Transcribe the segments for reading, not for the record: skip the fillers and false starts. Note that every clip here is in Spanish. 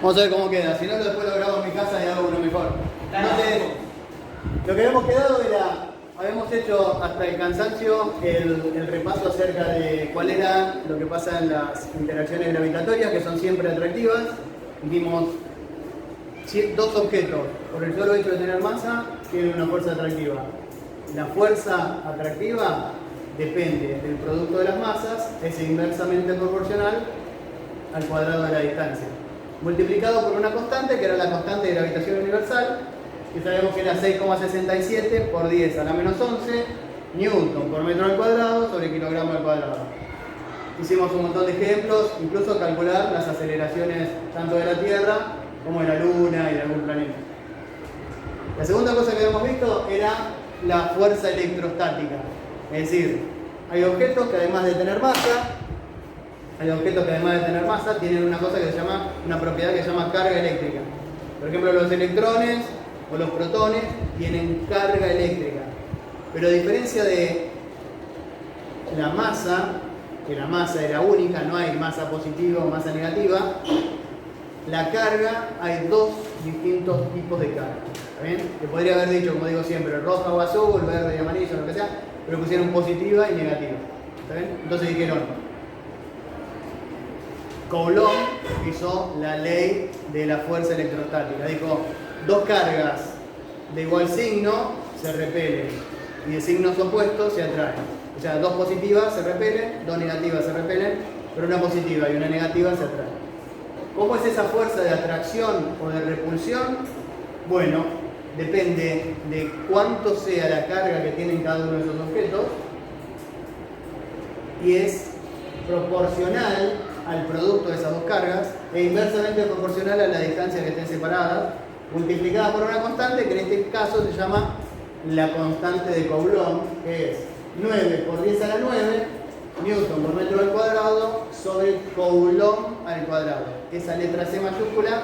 Vamos a ver cómo queda, si no después lo grabo en mi casa y hago uno mejor. Entonces, lo que habíamos quedado era, habíamos hecho hasta el cansancio el repaso acerca de cuál era lo que pasa en las interacciones gravitatorias, que son siempre atractivas. Vimos dos objetos, por el solo hecho de tener masa, tienen una fuerza atractiva. La fuerza atractiva depende del producto de las masas, es inversamente proporcional al cuadrado de la distancia, multiplicado por una constante, que era la constante de gravitación universal, que sabemos que era 6,67 por 10 a la menos 11 newton por metro al cuadrado sobre kilogramo al cuadrado. Hicimos un montón de ejemplos, incluso calcular las aceleraciones tanto de la Tierra como de la Luna y de algún planeta. La segunda cosa que habíamos visto era la fuerza electrostática. Es decir, hay objetos que además de tener masa, tienen una cosa que se llama, una propiedad que se llama carga eléctrica. Por ejemplo, los electrones o los protones tienen carga eléctrica. Pero a diferencia de la masa, que la masa era única, no hay masa positiva o masa negativa, la carga, hay dos distintos tipos de carga. ¿Está bien? Que podría haber dicho, como digo siempre, roja o azul, verde y amarillo, lo que sea, pero pusieron positiva y negativa. ¿Está bien? Entonces dijeron, Coulomb hizo la ley de la fuerza electrostática. Dijo, dos cargas de igual signo se repelen y de signos opuestos se atraen. O sea, dos positivas se repelen, dos negativas se repelen, pero una positiva y una negativa se atraen. ¿Cómo es esa fuerza de atracción o de repulsión? Bueno, depende de cuánto sea la carga que tienen cada uno de esos objetos y es proporcional al producto de esas dos cargas e inversamente proporcional a la distancia que estén separadas, multiplicada por una constante que en este caso se llama la constante de Coulomb, que es 9 por 10 a la 9 newton por metro al cuadrado sobre Coulomb al cuadrado. Esa letra C mayúscula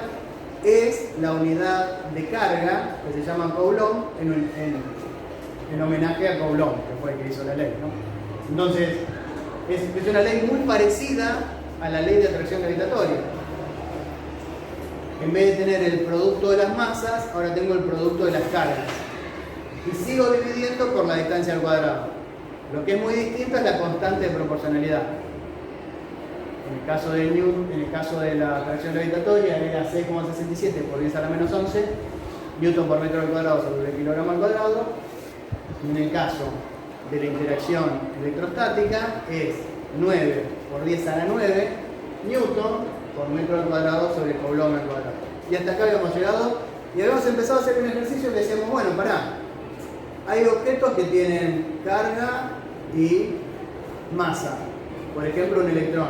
es la unidad de carga que se llama Coulomb en homenaje a Coulomb, que fue el que hizo la ley, ¿no? Entonces, es una ley muy parecida a la ley de atracción gravitatoria. En vez de tener el producto de las masas, ahora tengo el producto de las cargas. Y sigo dividiendo por la distancia al cuadrado. Lo que es muy distinto es la constante de proporcionalidad. En el caso de la atracción gravitatoria era 6,67 por 10 a la menos 11 newton por metro al cuadrado sobre kilogramo al cuadrado. Y en el caso de la interacción electrostática es 9 por 10 a la 9 newton por metro al cuadrado sobre Coulomb al cuadrado. Y hasta acá habíamos llegado y habíamos empezado a hacer un ejercicio que decíamos, bueno, pará, hay objetos que tienen carga y masa. Por ejemplo, un electrón.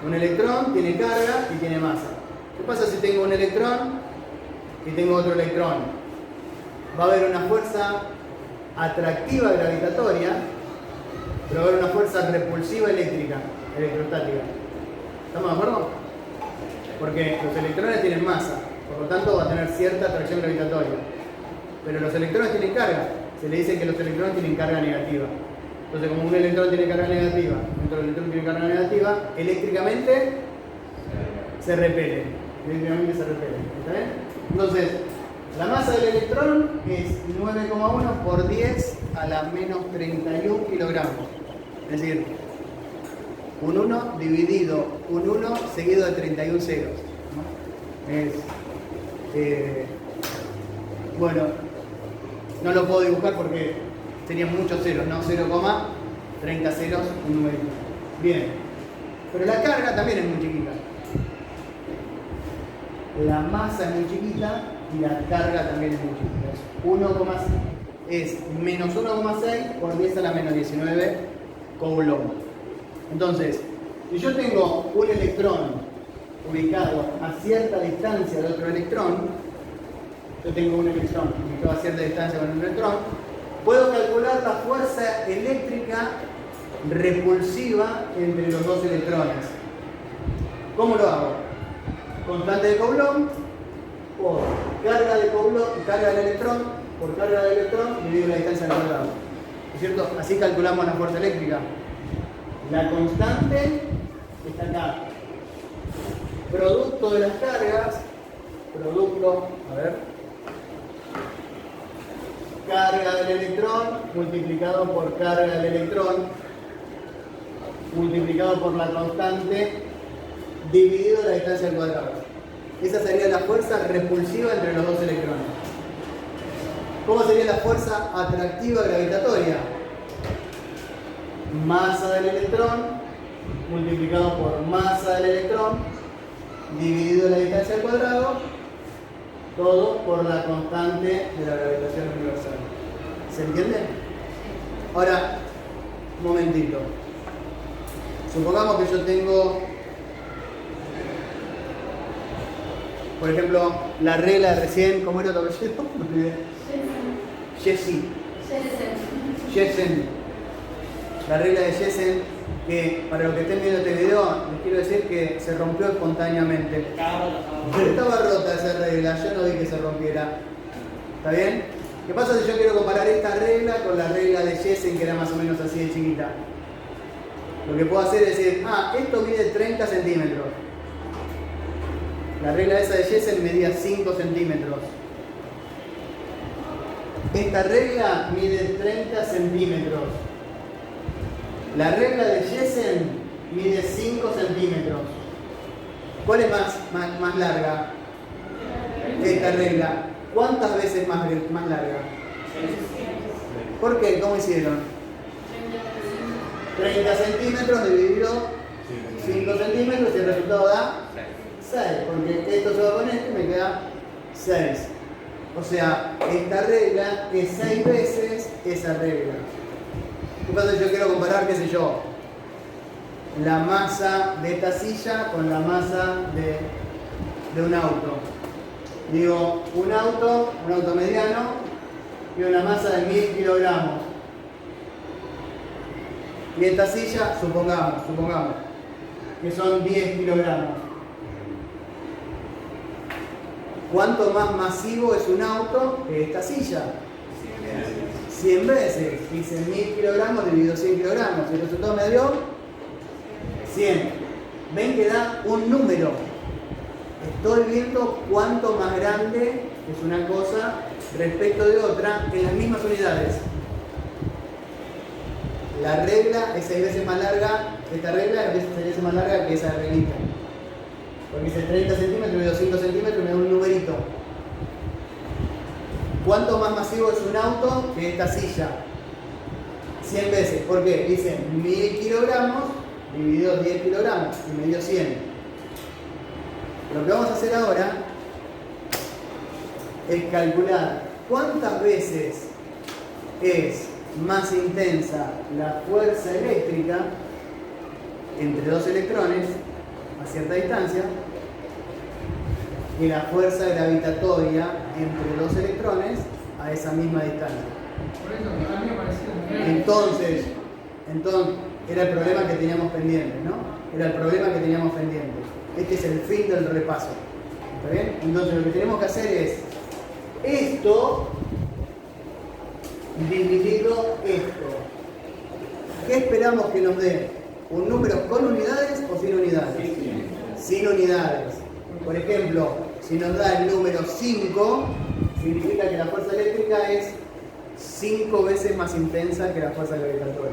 Un electrón tiene carga y tiene masa. ¿Qué pasa si tengo un electrón y tengo otro electrón? Va a haber una fuerza atractiva gravitatoria, pero va a haber una fuerza repulsiva eléctrica, electrostática. ¿Estamos de acuerdo? Porque los electrones tienen masa, por lo tanto va a tener cierta atracción gravitatoria. Pero los electrones tienen carga. Se le dice que los electrones tienen carga negativa. Entonces, como un electrón tiene carga negativa, otro electrón tiene carga negativa, eléctricamente se repelen. ¿Está bien? Entonces, la masa del electrón es 9,1 por 10 a la menos 31 kilogramos. Es decir, un 1 dividido un 1 seguido de 31 ceros, ¿no? Bueno, no lo puedo dibujar porque tenía muchos ceros, ¿no? 0,30 ceros, un numerito. Bien. Pero la carga también es muy chiquita. La masa es muy chiquita y la carga también es muy chiquita. Es menos 1,6 por 10 a la menos 19 Coulomb. Entonces, si yo tengo un electrón ubicado a cierta distancia de otro electrón, yo tengo un electrón ubicado a cierta distancia con un electrón, puedo calcular la fuerza eléctrica repulsiva entre los dos electrones. ¿Cómo lo hago? Constante de Coulomb por carga de Coulomb, carga del electrón, por carga del electrón dividido la distancia al cuadrado. ¿Es cierto? Así calculamos la fuerza eléctrica. La constante está acá. producto de las cargas, producto, a ver, carga del electrón multiplicado por carga del electrón multiplicado por la constante dividido la distancia al cuadrado. Esa sería la fuerza repulsiva entre los dos electrones. ¿Cómo sería la fuerza atractiva gravitatoria? Masa del electrón multiplicado por masa del electrón dividido la distancia al cuadrado, todo por la constante de la gravitación universal. ¿Se entiende? Ahora, un momentito. Supongamos que yo tengo, por ejemplo, la regla de recién, ¿cómo era tu apellido? Jessen. La regla de Jessen, que para los que estén viendo este video, les quiero decir que se rompió espontáneamente. Estaba rota esa regla, yo no vi que se rompiera. ¿Está bien? ¿Qué pasa si yo quiero comparar esta regla con la regla de Jessen, que era más o menos así de chiquita? Lo que puedo hacer es decir, esto mide 30 centímetros. La regla esa de Jessen medía 5 centímetros. Esta regla mide 30 centímetros. La regla de Jessen mide 5 centímetros. ¿Cuál es más larga? Esta regla. ¿Cuántas veces más larga? ¿Por qué? ¿Cómo hicieron? 30 centímetros dividido 5 centímetros y el resultado da 6. Porque esto se va con esto y me queda 6. O sea, esta regla es 6 veces esa regla. ¿Qué pasa si yo quiero comparar, qué sé yo, la masa de esta silla con la masa de un auto? Digo, un auto mediano y una masa de 1000 kilogramos. Y esta silla, supongamos, que son 10 kilogramos. ¿Cuánto más masivo es un auto que esta silla? 100 veces. Hice 1000 kilogramos dividido 100 kilogramos. Y el resultado me dio 100. ¿Ven que da un número? Estoy viendo cuánto más grande es una cosa respecto de otra en las mismas unidades. La regla es 6 veces más larga, esta regla es 6 veces más larga que esa reglita. Porque hice 30 centímetros, me dio 5 centímetros y me da un numerito. ¿Cuánto más masivo es un auto que esta silla? 100 veces. ¿Por qué? Hice 1000 kilogramos dividido 10 kilogramos y me dio 100. Lo que vamos a hacer ahora es calcular cuántas veces es más intensa la fuerza eléctrica entre dos electrones a cierta distancia y la fuerza gravitatoria entre dos electrones a esa misma distancia. Entonces, era el problema que teníamos pendiente, ¿no? Era el problema que teníamos pendiente. Este es el fin del repaso. ¿Está bien? Entonces lo que tenemos que hacer es esto dividido esto. ¿Qué esperamos que nos dé? ¿Un número con unidades o sin unidades? Sin unidades. Por ejemplo, si nos da el número 5, significa que la fuerza eléctrica es 5 veces más intensa que la fuerza gravitatoria.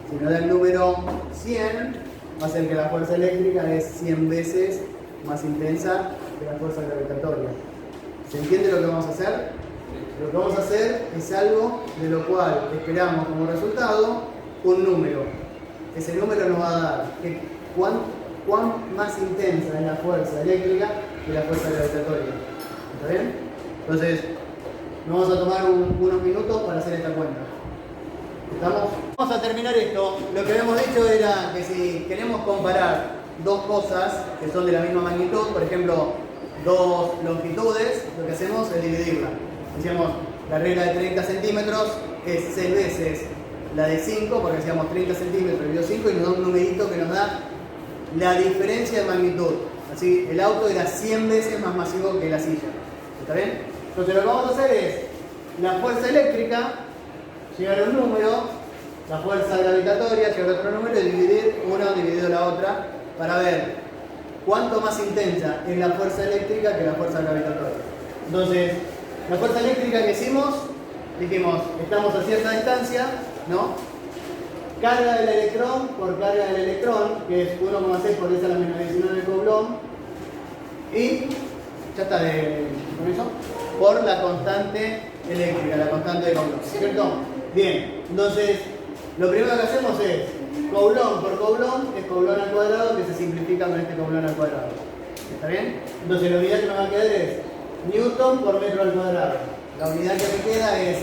Si nos da el número 100, va a ser que la fuerza eléctrica es 100 veces más intensa que la fuerza gravitatoria. ¿Se entiende lo que vamos a hacer? Lo que vamos a hacer es algo de lo cual esperamos como resultado un número. Ese número nos va a dar cuán más intensa es la fuerza eléctrica que la fuerza gravitatoria. ¿Está bien? Entonces, nos vamos a tomar unos minutos para hacer esta cuenta. ¿Estamos? Vamos a terminar esto. Lo que habíamos dicho era que si queremos comparar dos cosas que son de la misma magnitud, por ejemplo, dos longitudes, lo que hacemos es dividirla. Decíamos, la regla de 30 centímetros es 6 veces la de 5, porque hacíamos 30 centímetros dividido 5 y nos da un numerito que nos da la diferencia de magnitud. Así, el auto era 100 veces más masivo que la silla. ¿Está bien? Entonces lo que vamos a hacer es, la fuerza eléctrica, llegar a un número, la fuerza gravitatoria, llegar a otro número y dividir una dividido la otra para ver cuánto más intensa es la fuerza eléctrica que la fuerza gravitatoria. Entonces, la fuerza eléctrica que hicimos, dijimos, estamos a cierta distancia, ¿no? Carga del electrón por carga del electrón, que es 1,6 por 10 a la menos 19 Coulomb, y ya está con eso, por la constante eléctrica, la constante de Coulomb, ¿cierto? Bien, entonces, lo primero que hacemos es Coulomb por Coulomb, es Coulomb al cuadrado, que se simplifica con este Coulomb al cuadrado. ¿Está bien? Entonces, la unidad que me va a quedar es Newton por metro al cuadrado. La unidad que me queda es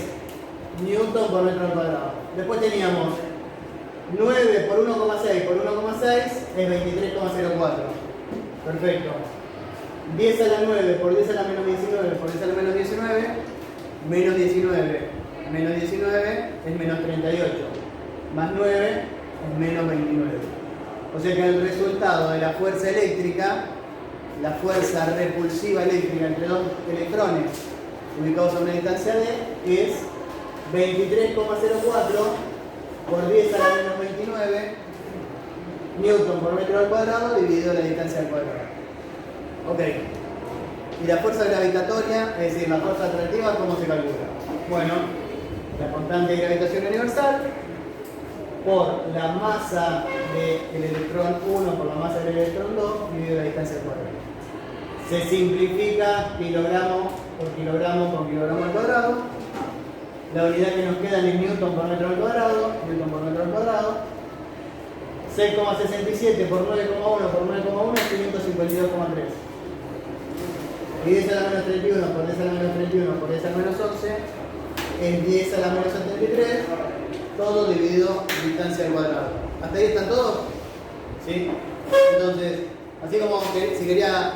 Newton por metro al cuadrado. Después teníamos 9 por 1,6 por 1,6 es 23,04. Perfecto. 10 a la 9 por 10 a la menos 19 por 10 a la menos 19, menos 19. Menos 19 es menos 38. Más 9 es menos 29. O sea que el resultado de la fuerza eléctrica, la fuerza repulsiva eléctrica entre dos electrones ubicados a una distancia d, es 23,04 por 10 a la menos 29 newton por metro al cuadrado dividido la distancia al cuadrado. Ok. Y la fuerza gravitatoria, es decir, la fuerza atractiva, ¿cómo se calcula? Bueno, la constante de gravitación universal por la masa del electrón 1 por la masa del electrón 2 dividido la distancia al cuadrado. Se simplifica kilogramo por kilogramo con kilogramo al cuadrado. La unidad que nos queda es newton por metro al cuadrado, newton por metro al cuadrado. 6,67 por 9,1 por 9,1 es 552,3. Y 10 a la menos 31 por 10 a la menos 31 por 10 a la menos 11 es 10 a la menos 73, todo dividido distancia al cuadrado. ¿Hasta ahí están todos? ¿Sí? Entonces, así como que si quería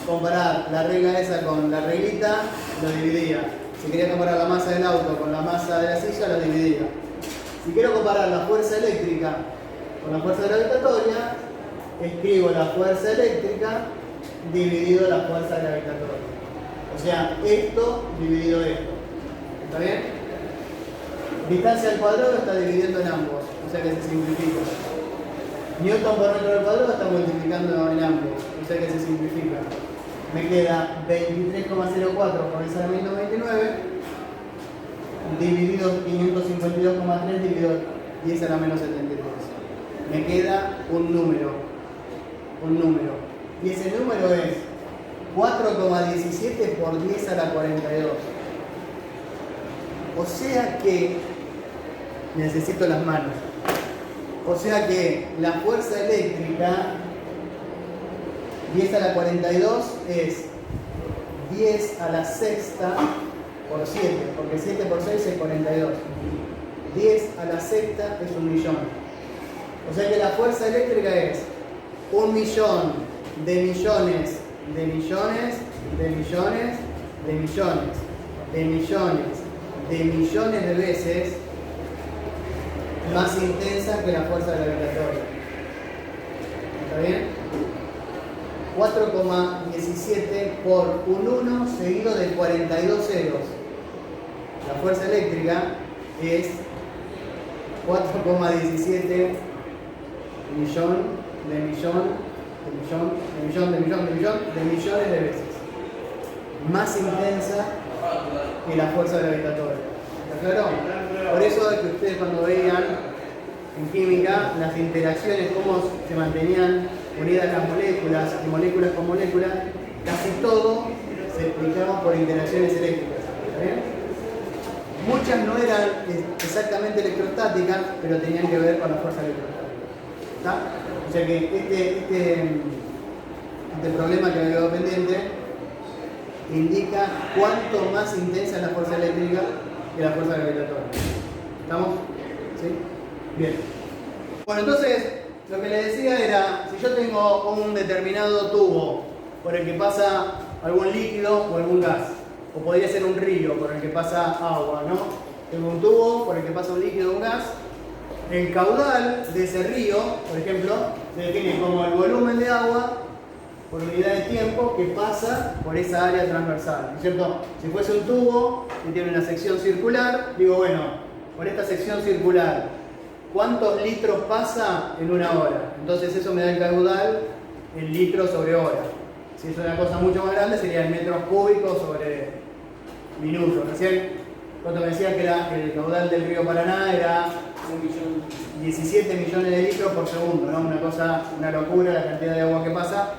comparar la regla esa con la reglita, lo dividía. Si quería comparar la masa del auto con la masa de la silla, lo dividía. Si quiero comparar la fuerza eléctrica con la fuerza gravitatoria, escribo la fuerza eléctrica dividido la fuerza gravitatoria. O sea, esto dividido esto. ¿Está bien? Distancia al cuadrado está dividiendo en ambos, o sea que se simplifica. Newton por metro al cuadrado está multiplicando en ambos, o sea que se simplifica. Me queda 23,04 por 10 a la menos 29 dividido 552,3 dividido 10 a la menos 73. Me queda un número. Y ese número es 4,17 por 10 a la 42. O sea que necesito las manos. O sea que la fuerza eléctrica 10 a la 42 es 10 a la sexta por 7, porque 7 por 6 es 42. 10 a la sexta es 1.000.000. O sea que la fuerza eléctrica es 1.000.000 de millones de millones de millones de millones de millones de millones de veces más intensa que la fuerza gravitatoria. ¿Está bien? 4,17 por un 1 seguido de 42 ceros. La fuerza eléctrica es 4,17 millón de millón de millón de millón de millón de millón de millones de veces más intensa que la fuerza gravitatoria. ¿Está claro? Por eso es que ustedes cuando veían en química las interacciones, cómo se mantenían unidas las moléculas y moléculas con moléculas, casi todo se explicaba por interacciones eléctricas. ¿Está bien? Muchas no eran exactamente electrostáticas, pero tenían que ver con la fuerza electrostática. ¿Está? O sea que este problema que me quedó pendiente indica cuánto más intensa es la fuerza eléctrica que la fuerza gravitatoria. ¿Estamos? ¿Sí? Bien. Bueno, entonces lo que les decía era, si yo tengo un determinado tubo por el que pasa algún líquido o algún gas, o podría ser un río por el que pasa agua, ¿no? Tengo un tubo por el que pasa un líquido o un gas. El caudal de ese río, por ejemplo, se define como el volumen de agua por unidad de tiempo que pasa por esa área transversal, ¿no es cierto? Si fuese un tubo que tiene una sección circular, digo, bueno, por esta sección circular, ¿cuántos litros pasa en una hora? Entonces eso me da el caudal en litros sobre hora. Si es una cosa mucho más grande, sería en metros cúbicos sobre minutos. Recién, cuando me decían que el caudal del río Paraná era 17 millones de litros por segundo, ¿no? Una locura la cantidad de agua que pasa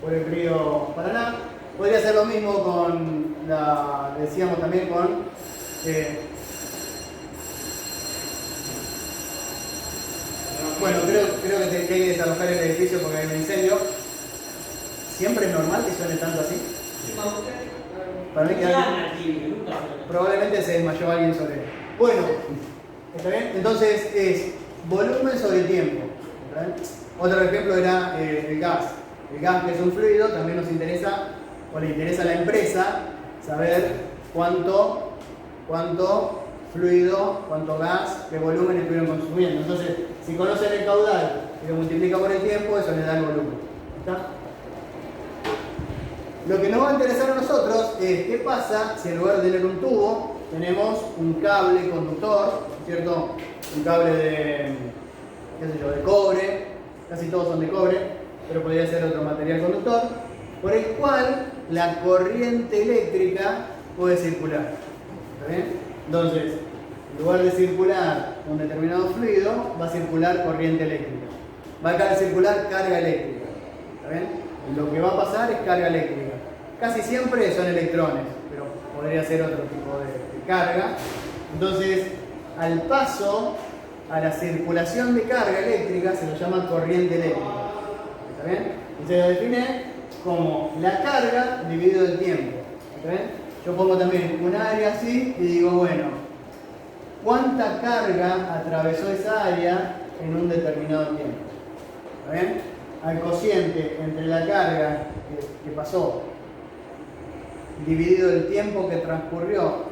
por el río Paraná. Podría ser lo mismo con decíamos también con bueno, creo que hay que desalojar el edificio porque hay un incendio. ¿Siempre es normal que suene tanto así? Para mí que probablemente se desmayó alguien sobre él. Bueno, ¿está bien? Entonces es volumen sobre tiempo. ¿Está bien? Otro ejemplo era el gas. El gas, que es un fluido, también nos interesa, o le interesa a la empresa, saber cuánto fluido, cuánto gas, qué volumen estuvieron consumiendo. Entonces, si conocen el caudal y lo multiplica por el tiempo, eso le da el volumen. ¿Está? Lo que nos va a interesar a nosotros es qué pasa si en lugar de tener un tubo, tenemos un cable conductor, ¿cierto? Un cable de cobre, casi todos son de cobre, pero podría ser otro material conductor, por el cual la corriente eléctrica puede circular. ¿Está bien? Entonces, en lugar de circular un determinado fluido, va a circular corriente eléctrica. Va a circular carga eléctrica. ¿Está bien? Lo que va a pasar es carga eléctrica. Casi siempre son electrones, pero podría ser otro tipo de carga. Entonces, al paso, a la circulación de carga eléctrica, se lo llama corriente eléctrica. ¿Está bien? Y se lo define como la carga dividido el tiempo. ¿Está bien? Yo pongo también un área así y digo, bueno, ¿cuánta carga atravesó esa área en un determinado tiempo? ¿Está bien? Al cociente entre la carga que pasó dividido el tiempo que transcurrió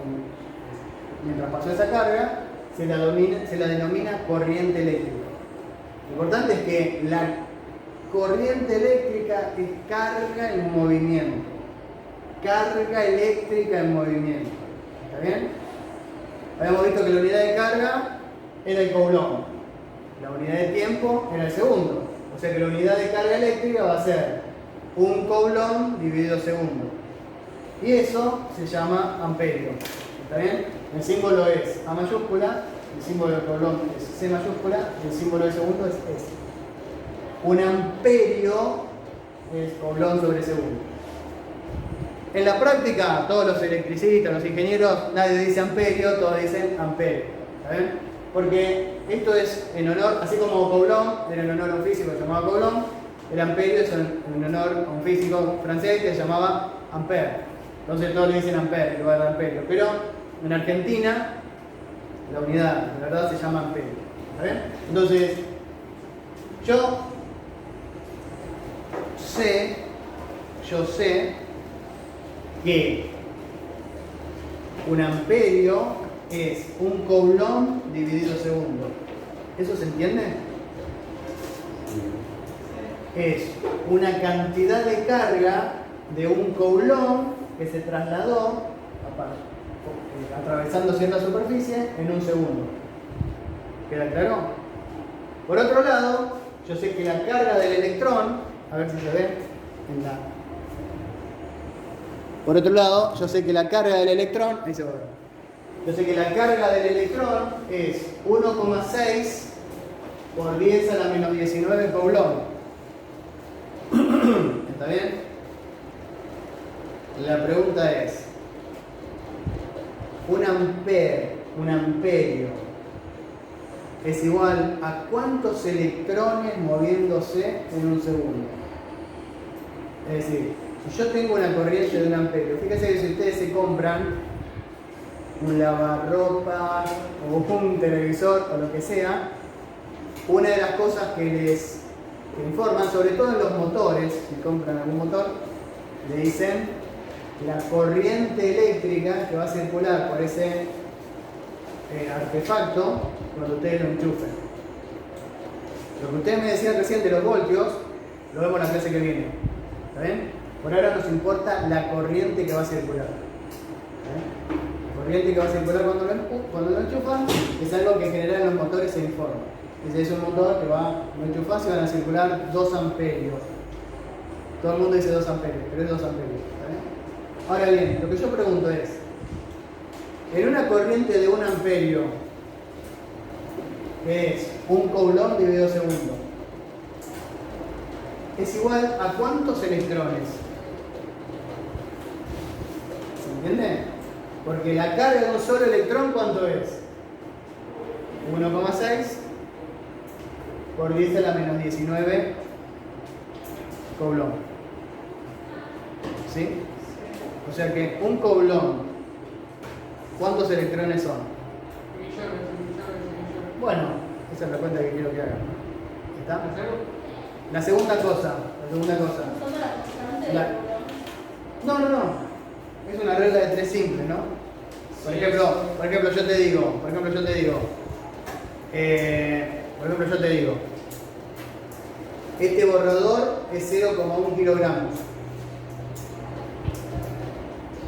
mientras pasó esa carga, se la denomina corriente eléctrica. Lo importante es que la corriente eléctrica es carga en movimiento. Carga eléctrica en movimiento. ¿Está bien? Habíamos visto que la unidad de carga era el coulomb. La unidad de tiempo era el segundo. O sea que la unidad de carga eléctrica va a ser un coulomb dividido segundo. Y eso se llama amperio. ¿Está bien? El símbolo es A mayúscula, el símbolo del coulomb es C mayúscula, y el símbolo del segundo es S. Un amperio es coulomb sobre segundo. En la práctica, todos los electricistas, los ingenieros, nadie dice amperio, todos dicen amperio. ¿Está bien? Porque esto es en honor, así como coulomb era en honor a un físico que se llamaba Coulomb, el amperio es en honor a un físico francés que se llamaba Ampère. Entonces todos le dicen ampere en lugar de amperio. Pero en Argentina, la unidad de verdad se llama amperio. ¿Está bien? Entonces, yo sé que un amperio es un coulomb dividido segundo. ¿Eso se entiende? Es una cantidad de carga de un coulomb que se trasladó atravesando cierta superficie en un segundo. ¿Queda claro? Por otro lado, yo sé que la carga del electrón, a ver si se ve Por otro lado, yo sé que la carga del electrón, ahí se va a ver. Yo sé que la carga del electrón es 1,6 por 10 a la menos 19 coulomb. ¿Está bien? La pregunta es, un amperio, es igual a cuántos electrones moviéndose en un segundo. Es decir, si yo tengo una corriente de un amperio, fíjense que si ustedes se compran un lavarropa o un televisor o lo que sea, una de las cosas que les informan, sobre todo en los motores, si compran algún motor, le dicen la corriente eléctrica que va a circular por ese artefacto cuando ustedes lo enchufen. Lo que ustedes me decían recién de los voltios, lo vemos la clase que viene. ¿Está bien? Por ahora nos importa la corriente que va a circular. La corriente que va a circular cuando lo enchufan es algo que en general en los motores se informa. Si es un motor que va, lo enchufas y van a circular 2 amperios. Todo el mundo dice 2 amperios, pero es 2 amperios. ¿Está bien? Ahora bien, lo que yo pregunto es, en una corriente de 1 amperio, que es 1 coulomb dividido segundo, es igual a ¿cuántos electrones? ¿Se entiende? Porque la carga de un solo electrón, ¿cuánto es? 1,6 por 10 a la menos 19 coulomb. ¿Sí? O sea que 1 coulomb, ¿cuántos electrones son? Bueno, esa es la cuenta que quiero que hagan. ¿Está? La segunda cosa. No. Es una regla de 3 simple, ¿no? Por ejemplo, yo te digo, este borrador es 0,1 kilogramos.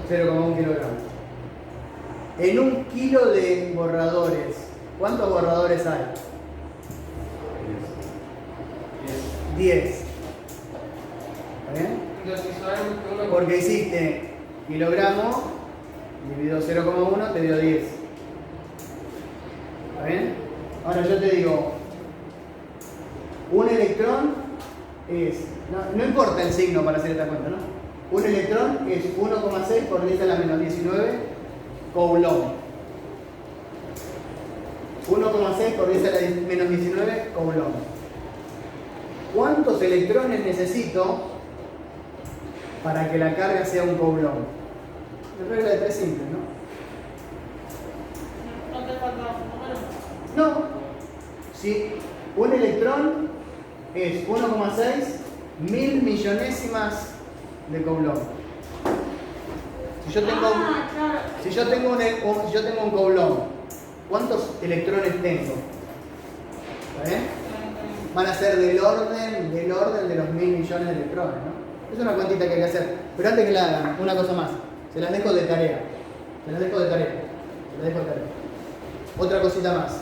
0,1 kilogramos. En 1 kilo de borradores, ¿cuántos borradores hay? 10. ¿Está bien? Porque hiciste kilogramo dividido 0,1 te dio 10. ¿Está bien? Ahora yo te digo, un electrón es, no importa el signo para hacer esta cuenta, ¿no? Un electrón es 1,6 por 10 a la menos 19 coulomb. 1,6 por 10 a la menos 19 coulomb. ¿Cuántos electrones necesito para que la carga sea 1 coulomb? La regla de 3 simple, ¿no? ¿No te falta número? No. Si un electrón es 1,6 mil millonésimas de coulomb. Si yo tengo un coulomb, ¿cuántos electrones tengo? ¿Está bien? Van a ser del orden de los 1000 millones de electrones, ¿no? Es una cuantita que hay que hacer. Pero antes que la hagan, una cosa más. Se las dejo de tarea. Otra cosita más.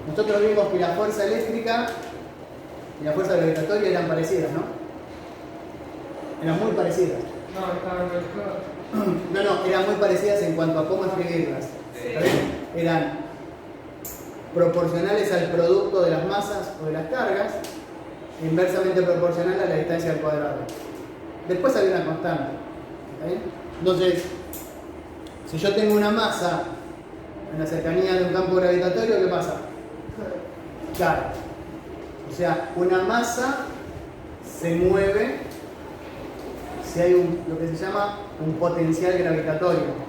Nosotros vimos que la fuerza eléctrica y la fuerza gravitatoria eran parecidas, ¿no? Eran muy parecidas. No, estaban mezcladas. No, eran muy parecidas en cuanto a cómo escribirlas. ¿Está bien? Eran proporcionales al producto de las masas o de las cargas, inversamente proporcional a la distancia al cuadrado. Después hay una constante. ¿Está bien? Entonces, si yo tengo una masa en la cercanía de un campo gravitatorio, ¿qué pasa? Claro. O sea, una masa se mueve si hay lo que se llama un potencial gravitatorio.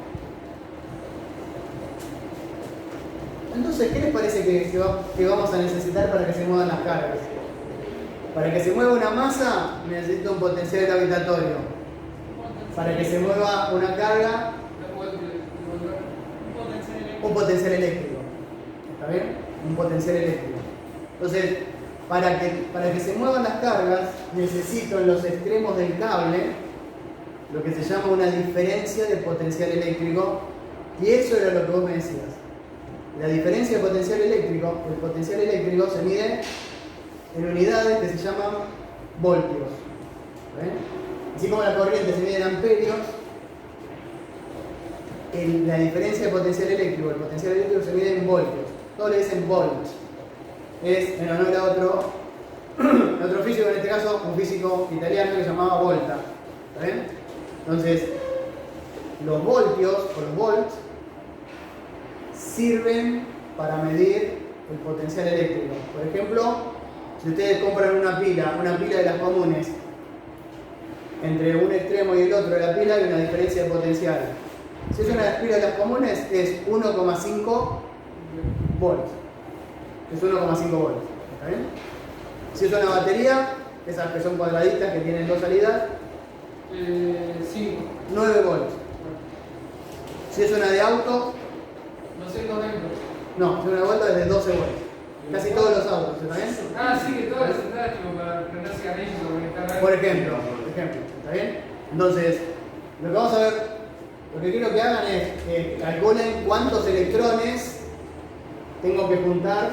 Entonces, ¿qué les parece que vamos a necesitar para que se muevan las cargas? Para que se mueva una masa, necesito un potencial gravitatorio. Para que se mueva una carga, un potencial eléctrico. ¿Está bien? Un potencial eléctrico. Entonces, para que se muevan las cargas, necesito en los extremos del cable lo que se llama una diferencia de potencial eléctrico, y eso era lo que vos me decías. La diferencia de potencial eléctrico, el potencial eléctrico se mide en unidades que se llaman voltios. Así como la corriente se mide en amperios, la diferencia de potencial eléctrico, el potencial eléctrico se mide en voltios. Todos le dicen volts. Es en honor a otro físico, en este caso un físico italiano que se llamaba Volta. ¿Está bien? Entonces, los voltios o los volts sirven para medir el potencial eléctrico. Por ejemplo, si ustedes compran una pila de las comunes, entre un extremo y el otro de la pila hay una diferencia de potencial. Si es una pila de las comunes, es 1,5 volts. Es 1,5 volts. ¿Está bien? Si es una batería, esas que son cuadraditas, que tienen 2 salidas, 9 volts. Si es una de auto, No sé correcto. no, si es una de vuelta es de 12 volts. Casi todos los autos, ¿está bien? Ah, sí, que todas las entradas como para prender cigarrillos o conectar. Por ejemplo, ¿está bien? Entonces, lo que vamos a ver, lo que quiero que hagan es que calculen cuántos electrones tengo que juntar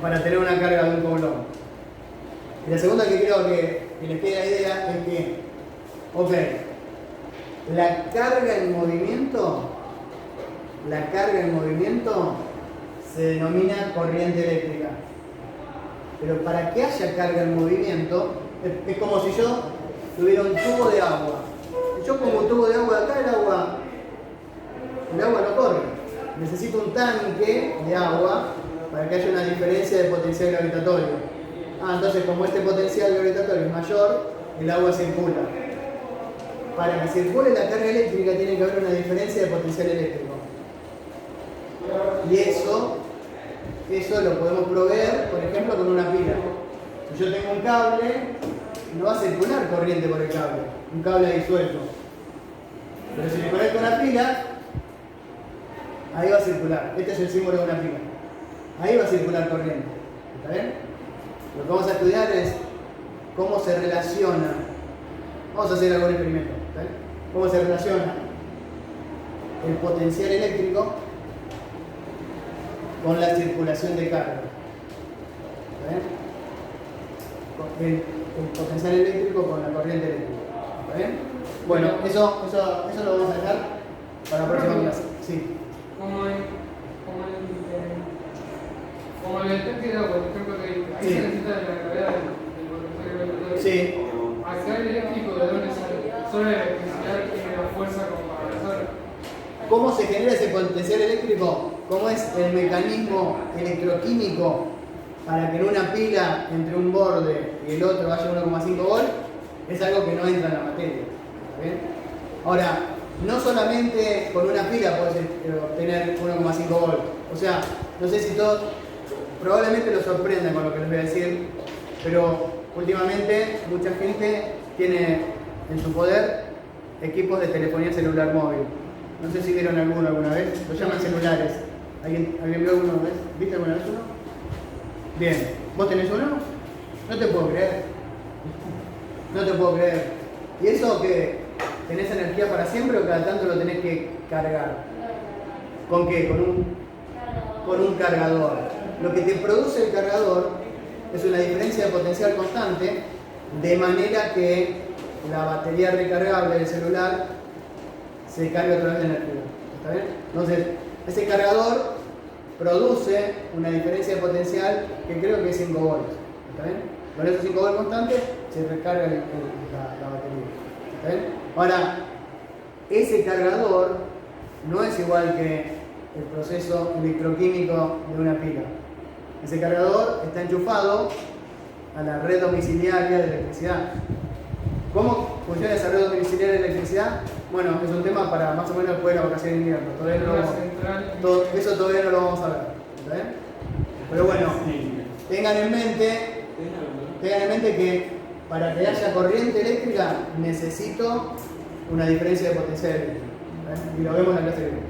para tener una carga de un coulomb. Y la segunda que quiero que que les quede la idea es que, ok, la carga en movimiento se denomina corriente eléctrica. Pero para que haya carga en movimiento, es como si yo tuviera un tubo de agua. Si yo pongo un tubo de agua acá, el agua no corre. Necesito un tanque de agua para que haya una diferencia de potencial gravitatorio. Entonces como este potencial gravitatorio es mayor, el agua circula. Para que circule la carga eléctrica tiene que haber una diferencia de potencial eléctrico. Y eso lo podemos proveer, por ejemplo, con una pila. Si yo tengo un cable, no va a circular corriente por el cable, un cable disuelto. Pero si le conecto una pila, ahí va a circular. Este es el símbolo de una pila. Ahí va a circular corriente. ¿Está bien? Lo que vamos a estudiar es cómo se relaciona. Vamos a hacer algún experimento. ¿Está bien? Cómo se relaciona el potencial eléctrico con la circulación de carga. ¿Está bien? El potencial eléctrico con la corriente eléctrica. ¿Está bien? Bueno, eso lo vamos a dejar para la próxima clase. Sí. Como el estanque de agua, por ejemplo, que ahí Sí. se necesita la gravedad del potencial gravitatorio. Sí. Acá el eléctrico, ¿de dónde sale? Solo la electricidad tiene la fuerza como para hacer. ¿Cómo se genera ese potencial eléctrico? ¿Cómo es el mecanismo electroquímico para que en una pila entre un borde y el otro haya 1,5 volt? Es algo que no entra en la materia. ¿Está bien? Ahora, no solamente con una pila puedes obtener 1,5 volt. O sea, no sé si todos, probablemente los sorprendan con lo que les voy a decir, pero últimamente mucha gente tiene en su poder equipos de telefonía celular móvil. No sé si vieron alguno alguna vez, lo llaman celulares. ¿Alguien vio alguno? ¿Viste alguna vez uno? Bien, ¿vos tenés uno? No te puedo creer. No te puedo creer. ¿Y eso que tenés energía para siempre o cada tanto lo tenés que cargar? ¿Con qué? Con un cargador. Lo que te produce el cargador es una diferencia de potencial constante, de manera que la batería recargable del celular se carga a través de energía. ¿Está bien? Entonces, ese cargador produce una diferencia de potencial que creo que es 5 volts. ¿Está bien? Con esos 5 volts constantes se recarga la batería. ¿Está bien? Ahora, ese cargador no es igual que el proceso electroquímico de una pila. Ese cargador está enchufado a la red domiciliaria de electricidad. ¿Cómo funciona esa red domiciliaria de electricidad? Bueno, es un tema para más o menos después de la vacación de invierno. Eso todavía no lo vamos a ver. ¿Está bien? Pero bueno, tengan en mente que para que haya corriente eléctrica necesito una diferencia de potencial eléctrica. ¿Está bien? Y lo vemos en la clase que viene.